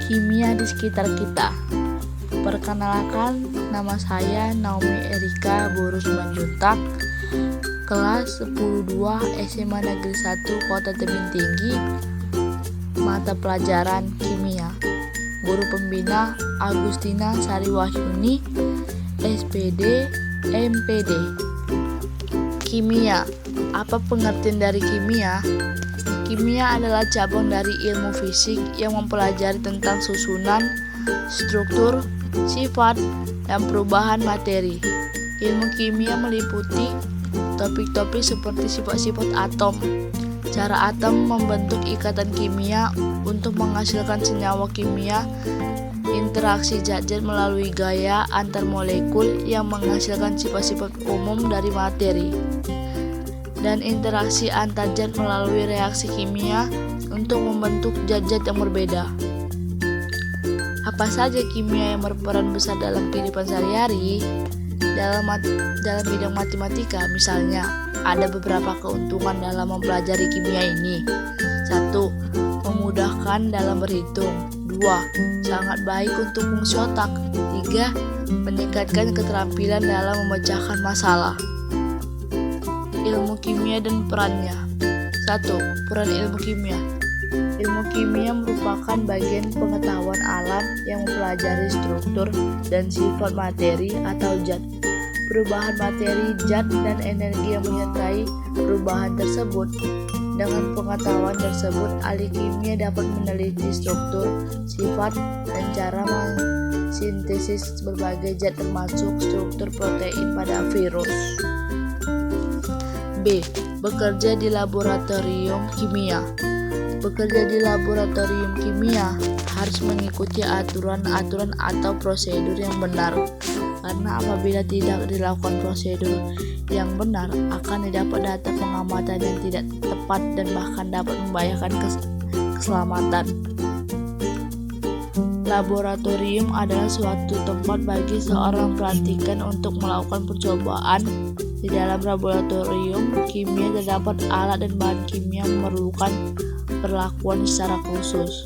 Kimia di sekitar kita. Perkenalkan, nama saya Naomi Erika Borus Manjuntak, kelas 10-2 SMA Negeri 1 Kota Tebing Tinggi, mata pelajaran Kimia. Guru pembina Agustina Sari Wahyuni, SPD, MPD. Kimia. Apa pengertian dari kimia? Kimia adalah cabang dari ilmu fisik yang mempelajari tentang susunan, struktur, sifat, dan perubahan materi. Ilmu kimia meliputi topik-topik seperti sifat-sifat atom, cara atom membentuk ikatan kimia untuk menghasilkan senyawa kimia, interaksi zat-zat melalui gaya antar molekul yang menghasilkan sifat-sifat umum dari materi, dan interaksi antar zat melalui reaksi kimia untuk membentuk zat-zat yang berbeda. Apa saja kimia yang berperan besar dalam kehidupan sehari-hari? Dalam bidang matematika, misalnya, ada beberapa keuntungan dalam mempelajari kimia ini. 1. Memudahkan dalam berhitung. 2. Sangat baik untuk fungsi otak. 3. Meningkatkan keterampilan dalam memecahkan masalah. Ilmu kimia dan perannya. 1. Peran ilmu kimia. Ilmu kimia merupakan bagian pengetahuan alam yang mempelajari struktur dan sifat materi atau zat, perubahan materi, zat, dan energi yang menyertai perubahan tersebut. Dengan pengetahuan tersebut, ahli kimia dapat meneliti struktur, sifat, dan cara mensintesis berbagai zat termasuk struktur protein pada virus. B. Bekerja di laboratorium kimia. Bekerja di laboratorium kimia harus mengikuti aturan-aturan atau prosedur yang benar, karena apabila tidak dilakukan prosedur yang benar akan didapat data pengamatan yang tidak tepat dan bahkan dapat membahayakan keselamatan. Laboratorium adalah suatu tempat bagi seorang praktikan untuk melakukan percobaan. Di dalam laboratorium kimia terdapat alat dan bahan kimia yang memerlukan perlakuan secara khusus.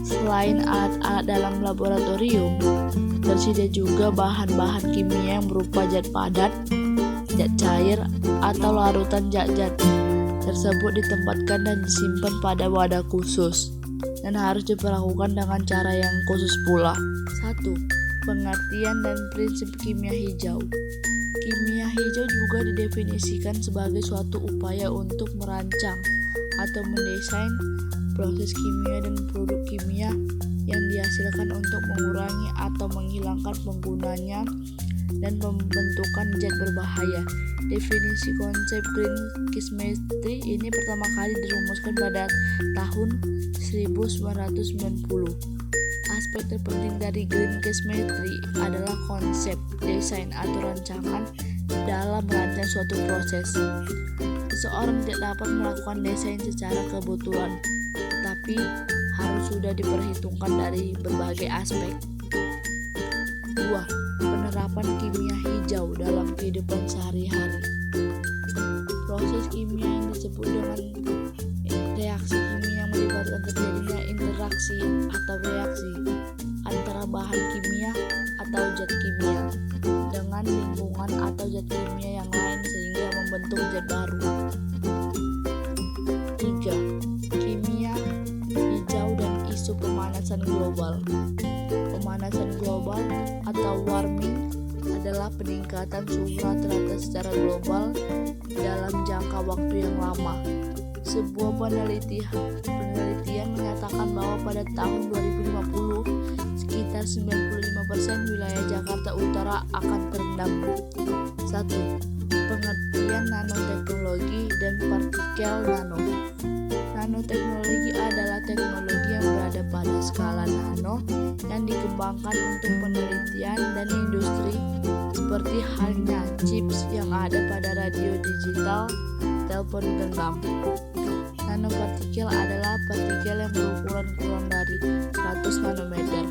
Selain alat-alat dalam laboratorium, tersedia juga bahan-bahan kimia yang berupa zat padat, zat cair, atau larutan zat-zat tersebut ditempatkan dan disimpan pada wadah khusus dan harus diperlakukan dengan cara yang khusus pula. 1. Pengertian dan prinsip kimia hijau. Kimia hijau juga didefinisikan sebagai suatu upaya untuk merancang atau mendesain proses kimia dan produk kimia yang dihasilkan untuk mengurangi atau menghilangkan penggunanya dan pembentukan zat berbahaya. Definisi konsep green chemistry ini pertama kali dirumuskan pada tahun 1990. Aspek terpenting dari green chemistry adalah konsep, desain, atau rancangan dalam merancang suatu proses. Seseorang tidak dapat melakukan desain secara kebetulan, tetapi harus sudah diperhitungkan dari berbagai aspek. 2. Penerapan kimia hijau dalam kehidupan sehari-hari. Proses kimia yang disebut dengan reaksi kimia yang melibatkan terjadinya interaksi atau reaksi antara bahan kimia atau zat kimia dengan lingkungan atau zat kimia yang lain sehingga membentuk zat baru. 3. Kimia hijau dan isu pemanasan global. Pemanasan global atau warming adalah peningkatan suhu rata-rata secara global dalam jangka waktu yang lama. Sebuah penelitian menyatakan bahwa pada tahun 2050 sekitar 95% wilayah Jakarta Utara akan terendam. 1. Pengertian nanoteknologi dan partikel nano. Nanoteknologi adalah teknologi yang berada pada skala nano yang dikembangkan untuk penelitian dan industri, seperti halnya chips yang ada pada radio digital, telepon genggam. Nanopartikel adalah partikel yang berukuran kurang dari 100 nanometer.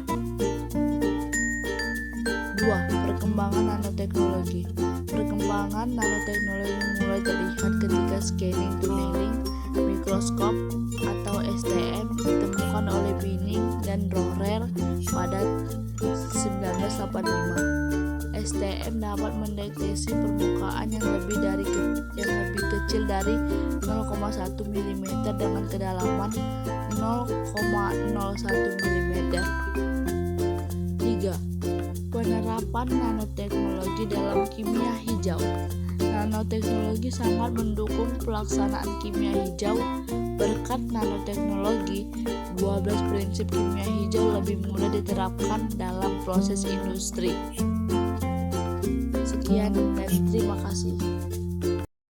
2. Perkembangan nanoteknologi. Perkembangan nanoteknologi mulai terlihat ketika scanning tunneling mikroskop atau STM ditemukan dikembangkan oleh Binning dan Rohrer pada 1985. STM dapat mendeteksi permukaan yang lebih kecil dari 0,1 mm dengan kedalaman 0,01 mm. 3. Penerapan nanoteknologi dalam kimia hijau. Nanoteknologi sangat mendukung pelaksanaan kimia hijau. Berkat nanoteknologi, 12 prinsip kimia hijau lebih mudah diterapkan dalam proses industri. Sekian dan terima kasih.